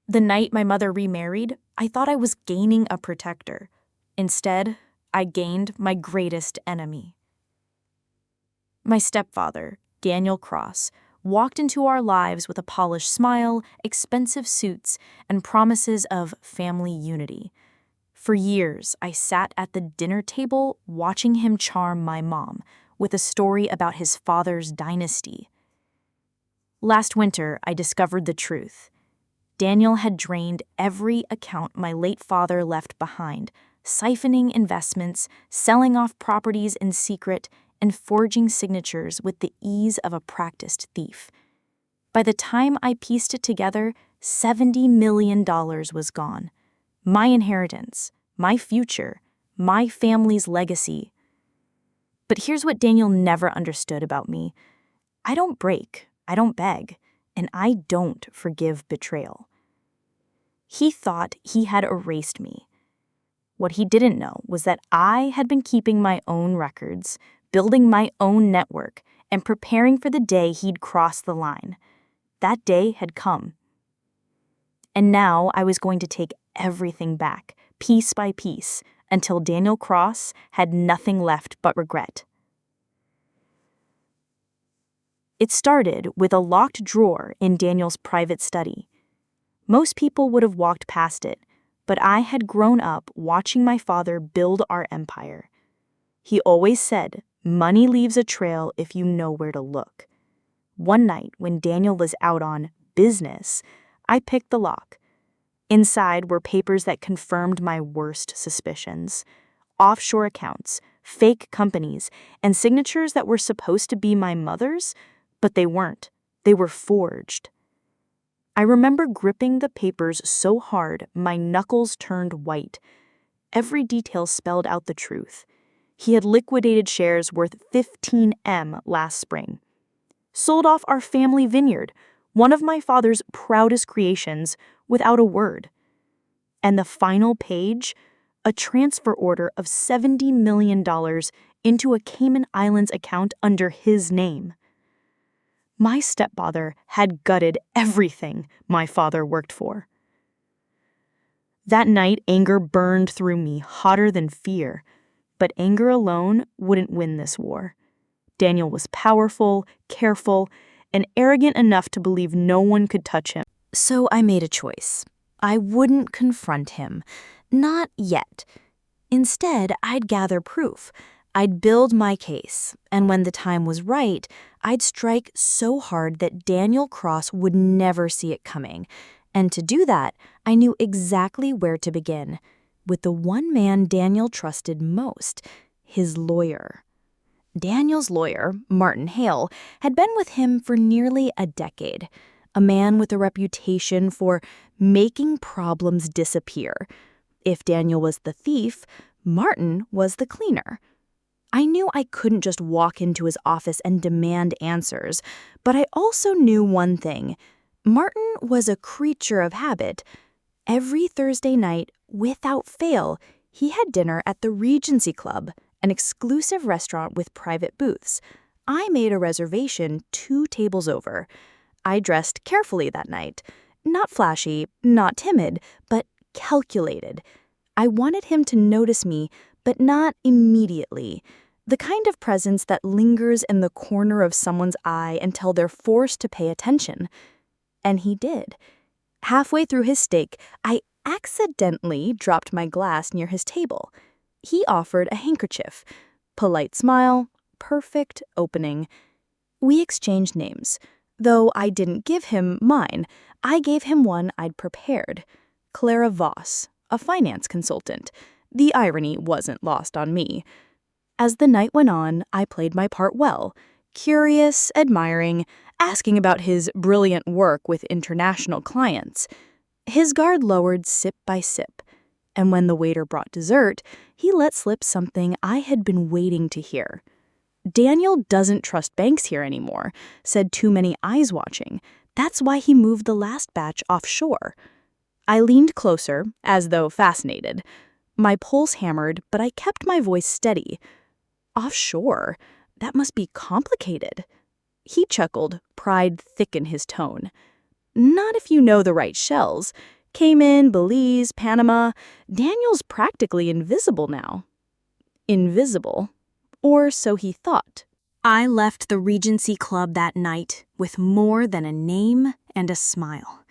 The night my mother remarried, I thought I was gaining a protector. Instead, I gained my greatest enemy. My stepfather, Daniel Cross, walked into our lives with a polished smile, expensive suits, and promises of family unity. For years, I sat at the dinner table watching him charm my mom with a story about his father's dynasty. Last winter, I discovered the truth. Daniel had drained every account my late father left behind, siphoning investments, selling off properties in secret, and forging signatures with the ease of a practiced thief. By the time I pieced it together, $70 million was gone. My inheritance, my future, my family's legacy. But here's what Daniel never understood about me. I don't break, I don't beg, and I don't forgive betrayal. He thought he had erased me. What he didn't know was that I had been keeping my own records, building my own network, and preparing for the day he'd cross the line. That day had come. And now I was going to take everything back, piece by piece, until Daniel Cross had nothing left but regret. It started with a locked drawer in Daniel's private study. Most people would have walked past it, but I had grown up watching my father build our empire. He always said, "Money leaves a trail if you know where to look." One night, when Daniel was out on business, I picked the lock. Inside were papers that confirmed my worst suspicions. Offshore accounts, fake companies, and signatures that were supposed to be my mother's, but they weren't. They were forged. I remember gripping the papers so hard my knuckles turned white. Every detail spelled out the truth. He had liquidated shares worth $15 last spring. Sold off our family vineyard, one of my father's proudest creations, without a word. And the final page, a transfer order of $70 million into a Cayman Islands account under his name. My stepfather had gutted everything my father worked for. That night, anger burned through me hotter than fear, but anger alone wouldn't win this war. Daniel was powerful, careful, and arrogant enough to believe no one could touch him. So I made a choice. I wouldn't confront him. Not yet. Instead, I'd gather proof. I'd build my case, and when the time was right, I'd strike so hard that Daniel Cross would never see it coming. And to do that, I knew exactly where to begin, with the one man Daniel trusted most, his lawyer. Daniel's lawyer, Martin Hale, had been with him for nearly a decade, a man with a reputation for making problems disappear. If Daniel was the thief, Martin was the cleaner. I knew I couldn't just walk into his office and demand answers, but I also knew one thing. Martin was a creature of habit. Every Thursday night, without fail, he had dinner at the Regency Club, an exclusive restaurant with private booths. I made a reservation 2 tables over. I dressed carefully that night. Not flashy, not timid, but calculated. I wanted him to notice me, but not immediately. The kind of presence that lingers in the corner of someone's eye until they're forced to pay attention. And he did. Halfway through his steak, I accidentally dropped my glass near his table. He offered a handkerchief. Polite smile, perfect opening. We exchanged names. Though I didn't give him mine, I gave him one I'd prepared. Clara Voss, a finance consultant. The irony wasn't lost on me. As the night went on, I played my part well, curious, admiring, asking about his brilliant work with international clients. His guard lowered sip by sip, and when the waiter brought dessert, he let slip something I had been waiting to hear. "Daniel doesn't trust banks here anymore," said too many eyes watching. "That's why he moved the last batch offshore." I leaned closer, as though fascinated. My pulse hammered, but I kept my voice steady. "Offshore? That must be complicated." He chuckled, pride thick in his tone. Not if you know the right shells. Cayman, Belize, Panama. Daniel's practically invisible now. Invisible. Or so he thought. I left the Regency Club that night with more than a name and a smile.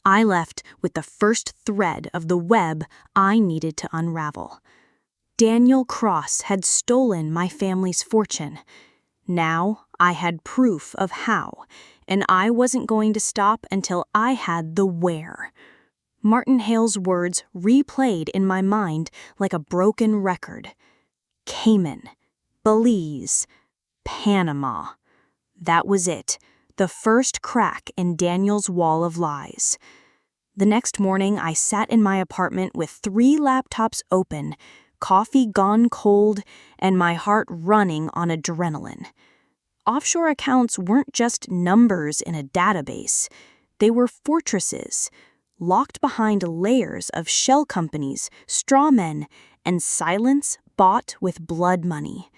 I left with the first thread of the web I needed to unravel. Daniel Cross had stolen my family's fortune. Now I had proof of how, and I wasn't going to stop until I had the where. Martin Hale's words replayed in my mind like a broken record. Cayman, Belize, Panama. That was it, the first crack in Daniel's wall of lies. The next morning, I sat in my apartment with 3 laptops open, coffee gone cold, and my heart running on adrenaline. Offshore accounts weren't just numbers in a database. They were fortresses, locked behind layers of shell companies, straw men, and silence bought with blood money.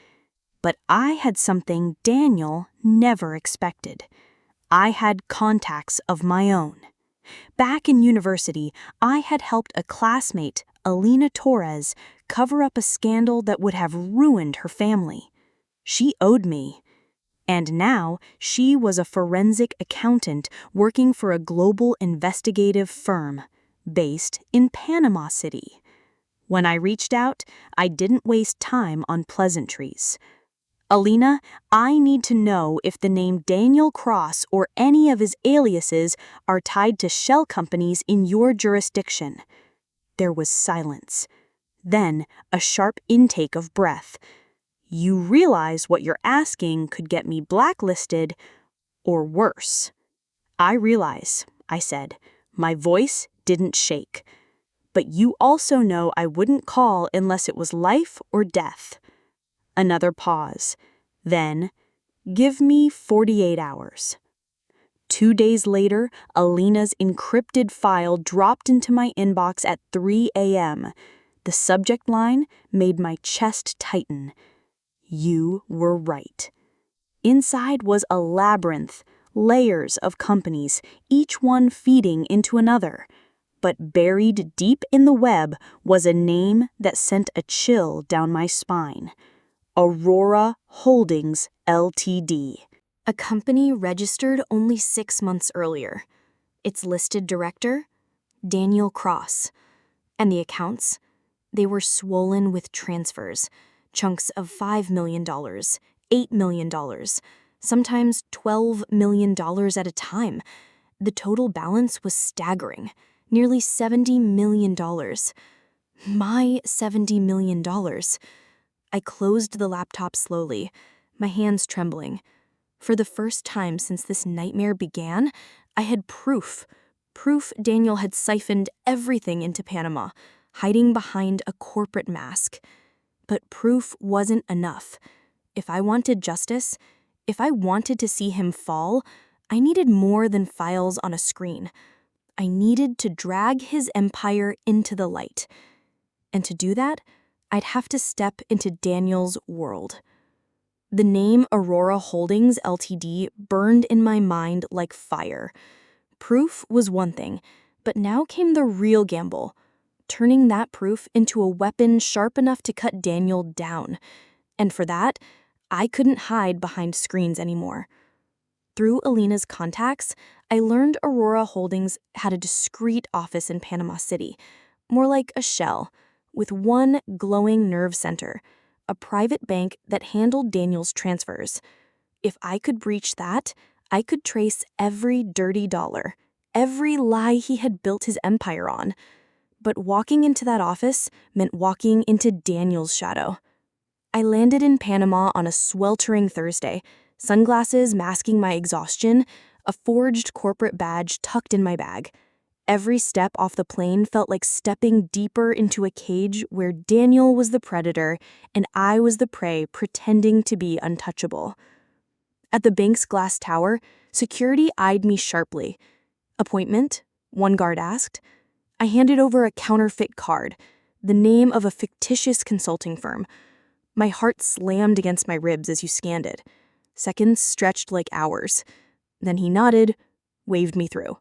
But I had something Daniel never expected. I had contacts of my own. Back in university, I had helped a classmate, Alina Torres, cover up a scandal that would have ruined her family. She owed me. And now she was a forensic accountant working for a global investigative firm based in Panama City. When I reached out, I didn't waste time on pleasantries. Alina, I need to know if the name Daniel Cross or any of his aliases are tied to shell companies in your jurisdiction. There was silence. Then a sharp intake of breath. You realize what you're asking could get me blacklisted or worse. I realize, I said. My voice didn't shake. But you also know I wouldn't call unless it was life or death. Another pause. Then, give me 48 hours. 2 days later, Alina's encrypted file dropped into my inbox at 3 a.m. The subject line made my chest tighten. You were right. Inside was a labyrinth, layers of companies, each one feeding into another. But buried deep in the web was a name that sent a chill down my spine. Aurora Holdings, Ltd. A company registered only 6 months earlier. Its listed director, Daniel Cross. And the accounts? They were swollen with transfers, chunks of $5 million, $8 million, sometimes $12 million at a time. The total balance was staggering, nearly $70 million. My $70 million. I closed the laptop slowly, my hands trembling. For the first time since this nightmare began, I had proof. Proof Daniel had siphoned everything into Panama, hiding behind a corporate mask. But proof wasn't enough. If I wanted justice, if I wanted to see him fall, I needed more than files on a screen. I needed to drag his empire into the light. And to do that, I'd have to step into Daniel's world. The name Aurora Holdings Ltd. Burned in my mind like fire. Proof was one thing, but now came the real gamble, turning that proof into a weapon sharp enough to cut Daniel down. And for that, I couldn't hide behind screens anymore. Through Alina's contacts, I learned Aurora Holdings had a discreet office in Panama City, more like a shell, with one glowing nerve center, a private bank that handled Daniel's transfers. If I could breach that, I could trace every dirty dollar, every lie he had built his empire on. But walking into that office meant walking into Daniel's shadow. I landed in Panama on a sweltering Thursday, sunglasses masking my exhaustion, a forged corporate badge tucked in my bag. Every step off the plane felt like stepping deeper into a cage where Daniel was the predator and I was the prey pretending to be untouchable. At the bank's glass tower, security eyed me sharply. "Appointment?" one guard asked. I handed over a counterfeit card, the name of a fictitious consulting firm. My heart slammed against my ribs as you scanned it. Seconds stretched like hours. Then he nodded, waved me through.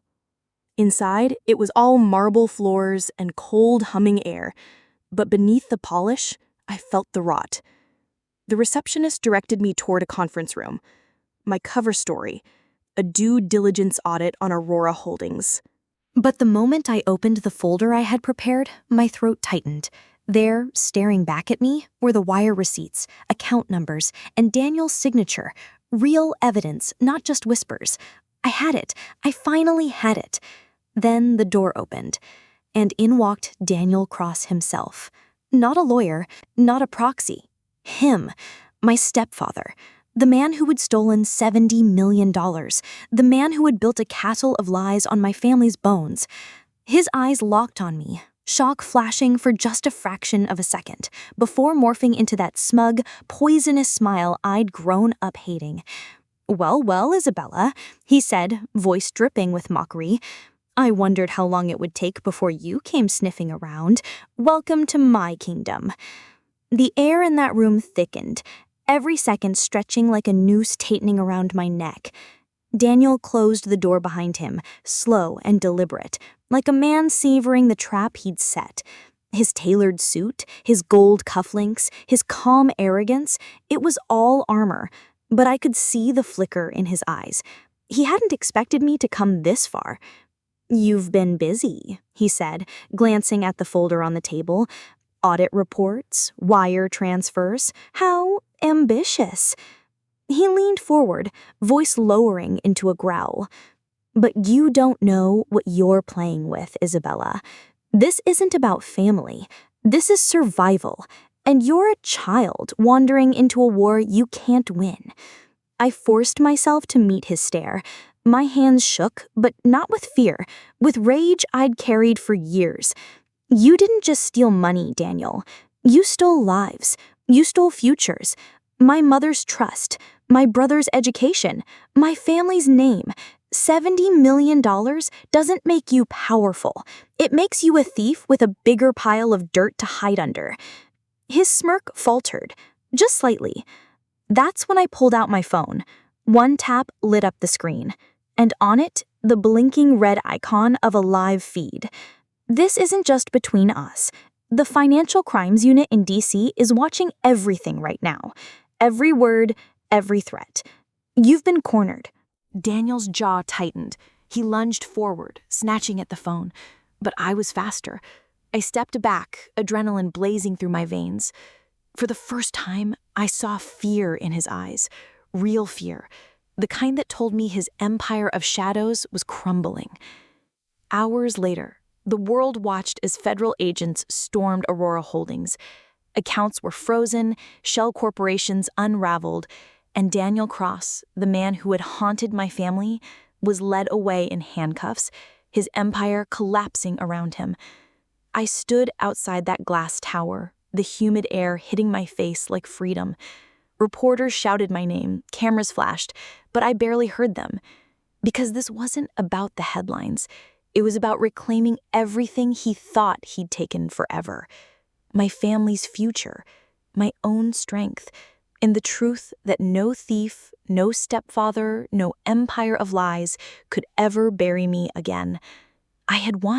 Inside, it was all marble floors and cold, humming air, but beneath the polish, I felt the rot. The receptionist directed me toward a conference room. My cover story, a due diligence audit on Aurora Holdings. But the moment I opened the folder I had prepared, my throat tightened. There, staring back at me, were the wire receipts, account numbers, and Daniel's signature. Real evidence, not just whispers. I had it. I finally had it. Then the door opened, and in walked Daniel Cross himself. Not a lawyer, not a proxy. Him, my stepfather. The man who had stolen $70 million. The man who had built a castle of lies on my family's bones. His eyes locked on me, shock flashing for just a fraction of a second, before morphing into that smug, poisonous smile I'd grown up hating. "Well, well, Isabella," he said, voice dripping with mockery. "I wondered how long it would take before you came sniffing around. Welcome to my kingdom." The air in that room thickened, every second stretching like a noose tightening around my neck. Daniel closed the door behind him, slow and deliberate, like a man savoring the trap he'd set. His tailored suit, his gold cufflinks, his calm arrogance, it was all armor, but I could see the flicker in his eyes. He hadn't expected me to come this far. "You've been busy," he said, glancing at the folder on the table. "Audit reports, wire transfers, how ambitious." He leaned forward, voice lowering into a growl. "But you don't know what you're playing with, Isabella. This isn't about family. This is survival. And you're a child wandering into a war you can't win." I forced myself to meet his stare. My hands shook, but not with fear, with rage I'd carried for years. "You didn't just steal money, Daniel. You stole lives. You stole futures. My mother's trust, my brother's education, my family's name. $70 million doesn't make you powerful. It makes you a thief with a bigger pile of dirt to hide under." His smirk faltered, just slightly. That's when I pulled out my phone. One tap lit up the screen, and on it, the blinking red icon of a live feed. This isn't just between us. The Financial Crimes Unit in DC is watching everything right now. Every word, every threat. You've been cornered. Daniel's jaw tightened. He lunged forward, snatching at the phone. But I was faster. I stepped back, adrenaline blazing through my veins. For the first time, I saw fear in his eyes. Real fear. The kind that told me his empire of shadows was crumbling. Hours later, the world watched as federal agents stormed Aurora Holdings. Accounts were frozen, shell corporations unraveled, and Daniel Cross, the man who had haunted my family, was led away in handcuffs, his empire collapsing around him. I stood outside that glass tower, the humid air hitting my face like freedom. Reporters shouted my name, cameras flashed, but I barely heard them. Because this wasn't about the headlines. It was about reclaiming everything he thought he'd taken forever. My family's future, my own strength, and the truth that no thief, no stepfather, no empire of lies could ever bury me again. I had won.